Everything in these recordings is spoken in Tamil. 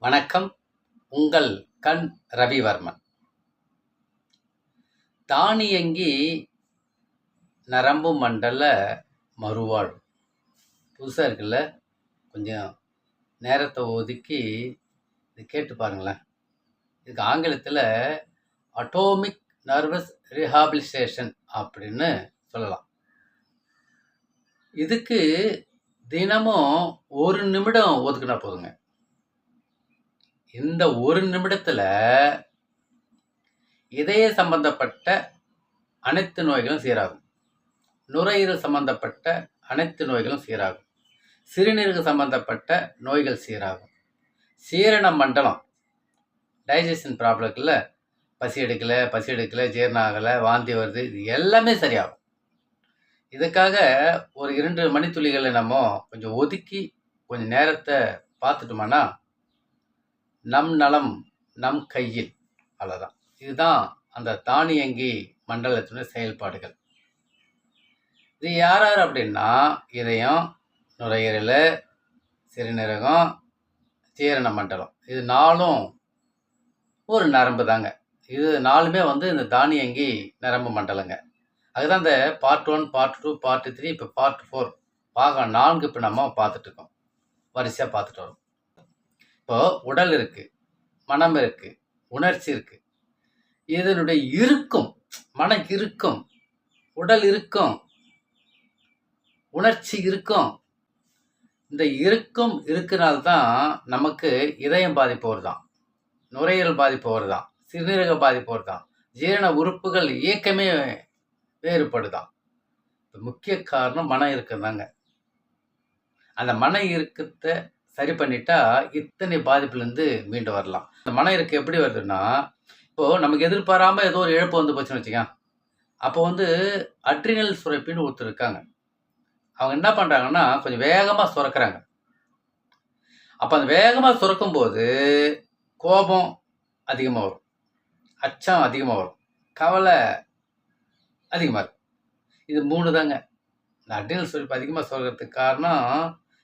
வணக்கம். உங்கள் கண் ரவிவர்மன். தானியங்கி நரம்பு மண்டல மறுவாழ்வு புதுசாக இருக்குல்ல. கொஞ்சம் நேரத்தை ஒதுக்கி இது கேட்டு பாருங்களேன். இதுக்கு ஆங்கிலத்தில் அட்டோமிக் நர்வஸ் ரீஹாபிலிட்டேஷன் அப்படின்னு சொல்லலாம். இதுக்கு தினமும் 1 நிமிடம் ஒதுக்குனா போதுங்க. இந்த 1 நிமிடத்தில் இதய சம்பந்தப்பட்ட அனைத்து நோய்களும் சீராகும். நுரையீரல் சம்பந்தப்பட்ட அனைத்து நோய்களும் சீராகும். சிறுநீரக சம்பந்தப்பட்ட நோய்கள் சீராகும். சீரண மண்டலம், டைஜஷன் ப்ராப்ளம் இருக்குல்ல, பசி எடுக்கலை, ஜீரணம் ஆகலை, வாந்தி வருது, இது எல்லாமே சரியாகும். இதுக்காக ஒரு 2 மணித்துளிகளை நம்ம கொஞ்சம் ஒதுக்கி கொஞ்சம் நேரத்தை பார்த்துட்டோம்னா நம் நலம் நம் கையில். அவ்வளோதான். இதுதான் அந்த தானியங்கி மண்டலத்தினுடைய செயல்பாடுகள். இது யார் யார் அப்படின்னா இதயம், நுரையீரல், சிறுநீரகம், ஜீரண மண்டலம். இது 4ம் ஒரு நரம்பு தாங்க. இது 4மே இந்த தானியங்கி நரம்பு மண்டலங்க. அதுதான் இந்த பார்ட் 1, பார்ட் 2, பார்ட் 3, இப்போ பார்ட் 4 பாகம் 4 இப்போ நம்ம பார்த்துட்டு இருக்கோம். வரிசையாக பார்த்துட்டு வரோம். இப்போ உடல் இருக்கு, மனம் இருக்கு, உணர்ச்சி இருக்கு. இதனுடைய இருக்கும், மன இருக்கும், உடல் இருக்கும், உணர்ச்சி இருக்கும். இந்த இருக்கிறனால்தான் நமக்கு இதயம் பாதிப்பு வருதான், நுரையீரல் பாதிப்பு வருதான், சிறுநீரக பாதிப்பு வருதான், ஜீரண உறுப்புகள் இயக்கமே வேறுபடுதான். முக்கிய காரணம் மன இறுக்கம் தாங்க. அந்த மன இறுக்கத்தை சரி பண்ணிட்டா இத்தனை பாதிப்புலேருந்து மீண்டு வரலாம். அந்த மன இறுக்கம் எப்படி வருதுன்னா, இப்போது நமக்கு எதிர்பாராமல் ஏதோ ஒரு இழப்பு வந்து போச்சுன்னு வச்சுக்கோங்க. அப்போ அட்ரினல் சுரப்பின்னு ஒருத்தர் இருக்காங்க. அவங்க என்ன பண்ணுறாங்கன்னா கொஞ்சம் வேகமாக சுரக்கிறாங்க. அப்போ அந்த வேகமாக சுரக்கும்போது கோபம் அதிகமாக வரும், அச்சம் அதிகமாக வரும், கவலை அதிகமாக இருக்கும். இது 3 தாங்க. இந்த அட்ரினல் சுரப்பு அதிகமாக சுரக்கிறதுக்கு காரணம்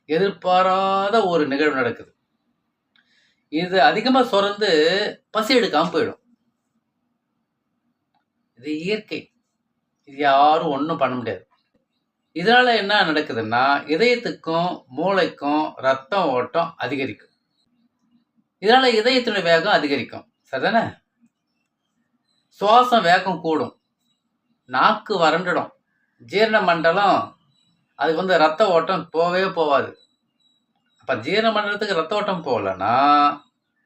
எதிர்பாராத ஒரு நிகழ்வு நடக்குது. இது அதிகமாக சுரந்து பசி எடுக்காமல் போயிடும். இது இயற்கை. இது யாரும் ஒன்றும் பண்ண முடியாது. இதனால என்ன நடக்குதுன்னா இதயத்துக்கும் மூளைக்கும் ரத்த ஓட்டம் அதிகரிக்கும். இதனால இதயத்தினுடைய வேகம் அதிகரிக்கும். சரிதானே? சுவாசம் வேகம் கூடும், நாக்கு வறண்டுடும், ஜீரண மண்டலம் அதுக்கு ரத்த ஓட்டம் போகவே போகாது. அப்போ ஜீரண மண்டலத்துக்கு ரத்த ஓட்டம் போகலன்னா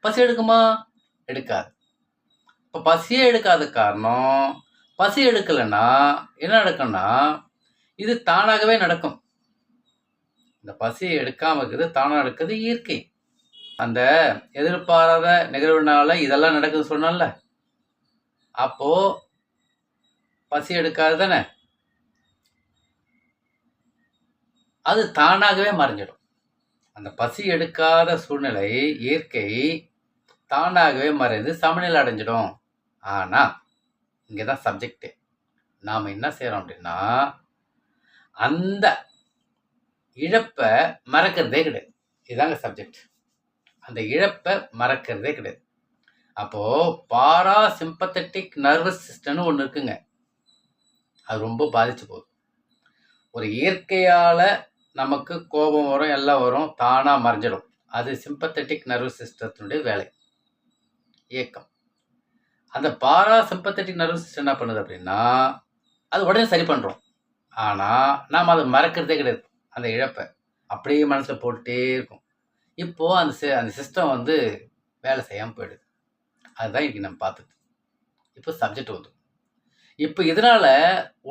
பசி எடுக்குமா? எடுக்காது. இப்போ பசியே எடுக்காத காரணம், பசி எடுக்கலைன்னா என்ன நடக்கும்னா இது தானாகவே நடக்கும். இந்த பசியை எடுக்காமல் இருக்குது, தானாக நடக்குது, இயற்கை. அந்த எதிர்பாராத நிகழ்வுனால இதெல்லாம் நடக்குதுன்னு சொன்னால, அப்போ பசி எடுக்காது தானே, அது தானாகவே மறைஞ்சிடும். அந்த பசி எடுக்காத சூழ்நிலை இயற்கை தானாகவே மறைந்து சமநிலை அடைஞ்சிடும். ஆனால் இங்கே தான் சப்ஜெக்டு. நாம் என்ன செய்கிறோம் அப்படின்னா அந்த இழப்பை மறக்கிறதே கிடையாது. இதுதாங்க சப்ஜெக்ட். அந்த இழப்பை மறக்கிறதே கிடையாது. அப்போது பாராசிம்பத்தட்டிக் நர்வஸ் சிஸ்டம்னு ஒன்று இருக்குங்க. அது ரொம்ப பாதிச்சு போகுது. ஒரு இயற்கையால் நமக்கு கோபம் வரும், எல்லாம் வரும், தானாக மறைஞ்சிடும். அது சிம்பத்தட்டிக் நர்வஸ் சிஸ்டத்தினுடைய வேலை, இயக்கம். அந்த பாராசிம்பத்தட்டிக் நர்வஸ் சிஸ்டம் என்ன பண்ணுது அப்படின்னா அது உடனே சரி பண்ணுறோம். ஆனால் நாம் அதை மறக்கிறதே கிடையாது. அந்த இழப்பை அப்படியே மனசில் போட்டுகிட்டே இருக்கும். இப்போது அந்த சிஸ்டம் வேலை செய்யாமல் போயிடுது. அதுதான் இன்றைக்கி நம்ம பார்த்துது. இப்போ சப்ஜெக்ட் வந்து இப்போ இதனால்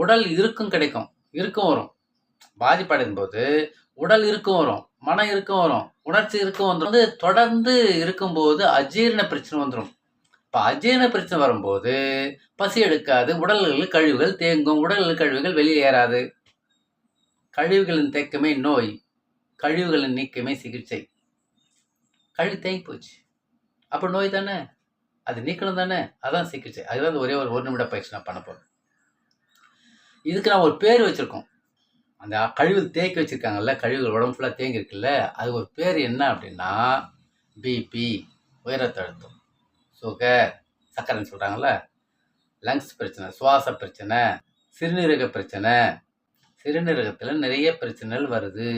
உடல் இருக்கும் கிடைக்கும், இருக்கும் வரும். பாதிப்படையும் போது உடல் இருக்கும் வரும், மன இருக்கும் வரும், உணர்ச்சி இருக்கும் வந்துடும். தொடர்ந்து இருக்கும்போது அஜீரண பிரச்சனை வந்துடும். இப்போ அஜீரண பிரச்சனை வரும்போது பசி எடுக்காது, உடல்களில் கழிவுகள் தேங்கும், உடல்களில் கழிவுகள் வெளியேறாது. கழிவுகளின் தேக்கமே நோய், கழிவுகளின் நீக்கமே சிகிச்சை. கழிவு தேங்கி போச்சு, அப்போ நோய் தானே, அது நீக்கணும் தானே, அதான் சிகிச்சை. அதுதான் ஒரே ஒரு நிமிட பயிற்சி நான் பண்ண போகிறேன். இதுக்கு நான் ஒரு பேர் வச்சுருக்கோம். அந்த கழிவு தேக்கி வச்சுருக்காங்கல்ல, கழிவுகள் உடம்பு ஃபுல்லாக தேங்கி இருக்குல்ல, அது ஒரு பேர் என்ன அப்படின்னா பிபி, உயர் ரத்த அழுத்தம், சுகர், சர்க்கரைன்னு சொல்கிறாங்கல்ல, லங்ஸ் பிரச்சனை, சுவாச பிரச்சனை, சிறுநீரக பிரச்சனை. சிறுநீரகத்தில் நிறைய பிரச்சனைகள் வருது.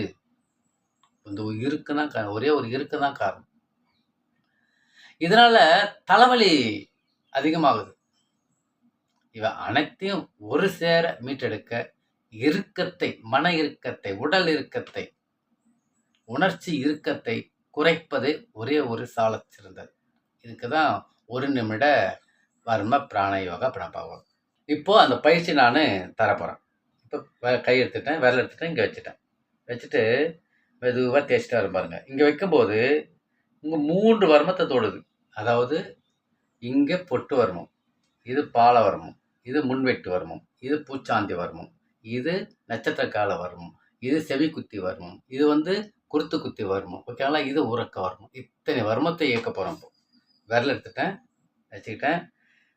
இந்த இருக்கு தான் ஒரே ஒரு இருக்கு தான் காரணம். இதனால தலைவலி அதிகமாகுது. இவை அனைத்தையும் ஒரு சேர மீட்டெடுக்க இறுக்கத்தை, மன இறுக்கத்தை, உடல் இறுக்கத்தை, உணர்ச்சி இறுக்கத்தை குறைப்பது ஒரே ஒரு சாலச் சிறந்தது. இதுக்கு தான் 1 நிமிட வர்ம பிராண யோகா பார்ப்போம். இப்போ அந்த பயிற்சி நான் தரப்போகிறேன். இப்போ கை எடுத்துட்டேன், விரல் எடுத்துட்டேன், இங்கே வச்சுட்டு மெதுவாக தேய்ச்சிட்டு வர பாருங்க. இங்கே வைக்கும்போது இங்கே 3 வர்மத்தை தொடுது. அதாவது இங்கே பொட்டு வர்மம், இது பால வர்மம், இது முன்வெட்டு வர்மம், இது பூச்சாந்தி வர்மம், இது நட்சத்திர கால வர்மம், இது செவி குத்தி வர்மம், இது குருத்து குத்தி வர்மம். ஓகேங்களா? இது உறக்க வர்மம். இத்தனை வர்மத்தை இயக்க போகிறோம். இப்போ விரல் எடுத்துட்டேன், வச்சுக்கிட்டேன்.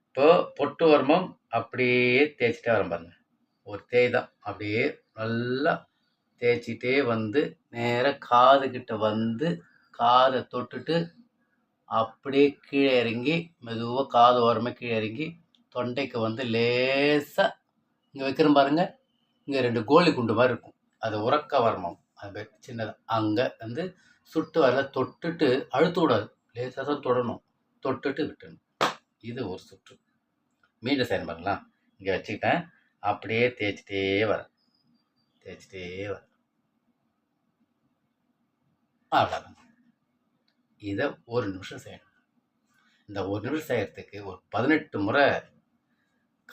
இப்போ பொட்டு வர்மம் அப்படியே தேய்ச்சிட்டே வர பாருங்க. ஒரு தேய் தான், அப்படியே நல்லா தேய்ச்சிட்டே நேராக காது கிட்ட காதை தொட்டுட்டு அப்படியே கீழே இறங்கி மெதுவாக காது ஓரமே கீழே இறங்கி தொண்டைக்கு லேசாக இங்கே வைக்கிறோம் பாருங்க. இங்கே 2 கோழி குண்டு மாதிரி இருக்கும், அது உறக்க வர்மம். அது சின்னதாக அங்கே சுட்டு வரல தொட்டுட்டு அழுத்த கூடாது, லேசாக தான் தொடணும், தொட்டுட்டு விட்டுணும். இது ஒரு சுற்று. மீண்டும் செய்யணும் பாருங்களா. இங்கே வச்சுக்கிட்டேன், அப்படியே தேய்ச்சிட்டே வரேன். அவ்வளோதான். இதை 1 நிமிஷம் செய்யணும். இந்த 1 நிமிஷம் செய்யறதுக்கு ஒரு 18 முறை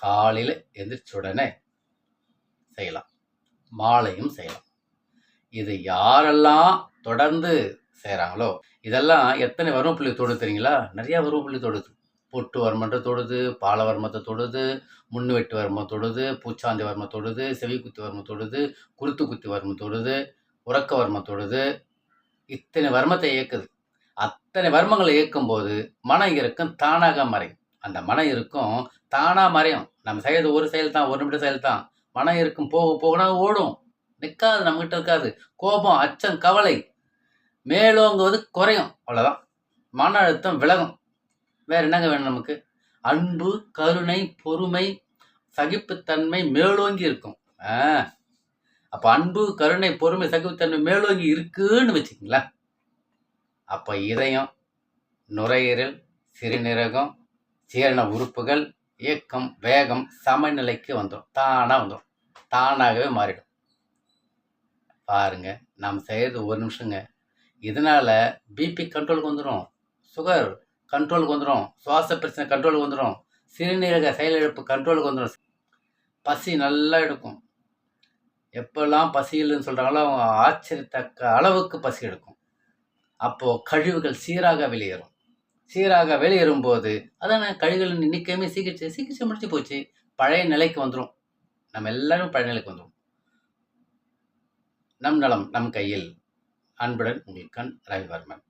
காலையில் எந்திரிச்ச உடனே செய்யலாம், மாலையும் செய்யலாம். இது யாரெல்லாம் தொடர்ந்து செய்கிறாங்களோ, இதெல்லாம் எத்தனை வர்ம புள்ளி தொடுது தெரியுங்களா? நிறையா வர்ம புள்ளி தொடுது. பொட்டு வர்மத்தை தொடுது, பால வர்மத்தை தொடுது, முன்வெட்டு வர்மம் தொடுது, பூச்சாந்தி வர்மம் தொடுது, செவி குத்தி வர்மம் தொடுது, குருத்து குத்தி வர்மம் தொடுது, உறக்க வர்மம் தொடுது. இத்தனை வர்மத்தை இயக்குது. அத்தனை வர்மங்களை இயக்கும்போது மன இறுக்கம் தானாக மறையும். அந்த மன இறுக்கம் தானாக மறையும். நம்ம செய்யறது ஒரு செயல் தான், 1 நிமிடம் செயல் தான். மன இறுக்கம் போகனா ஓடும், நிற்காது, நம்மகிட்ட இருக்காது. கோபம், அச்சம், கவலை மேலோங்குவது குறையும். அவ்வளோதான். மன அழுத்தம் விலகும். வேற என்னங்க வேணும் நமக்கு? அன்பு, கருணை, பொறுமை, சகிப்புத்தன்மை மேலோங்கி இருக்கும். அப்போ அன்பு, கருணை, பொறுமை, சகிப்புத்தன்மை மேலோங்கி இருக்குன்னு வச்சுக்கங்களேன். அப்போ இதயம், நுரையீரல், சிறுநீரகம், ஜீரண உறுப்புகள், இயக்கம், வேகம் சமநிலைக்கு வந்துடும். தானாகவே மாறிடும். பாருங்க, நாம் செய்யறது 1 நிமிஷங்க. இதனால பிபி கண்ட்ரோலுக்கு வந்துடும், சுகர் கண்ட்ரோலுக்கு வந்துடும், சுவாச பிரச்சனை கண்ட்ரோலுக்கு வந்துடும், சிறுநீரக செயலிழப்பு கண்ட்ரோலுக்கு வந்துடும், பசி நல்லா எடுக்கும். எப்பெல்லாம் பசி இல்லைன்னு சொல்கிறாங்களோ அவங்க ஆச்சரியத்தக்க அளவுக்கு பசி எடுக்கும். அப்போது கழிவுகள் சீராக வெளியேறும். சீராக வெளியேறும்போது அதான கழிவுகள் நிற்காம சிகிச்சை முடிச்சு போச்சு, பழைய நிலைக்கு வந்துடும். நம்ம எல்லாரும் பழைய நிலைக்கு வந்துடும். நம் நலம் நம் கையில். அன்புடன் உங்கள் கண் ரவிவர்மன்.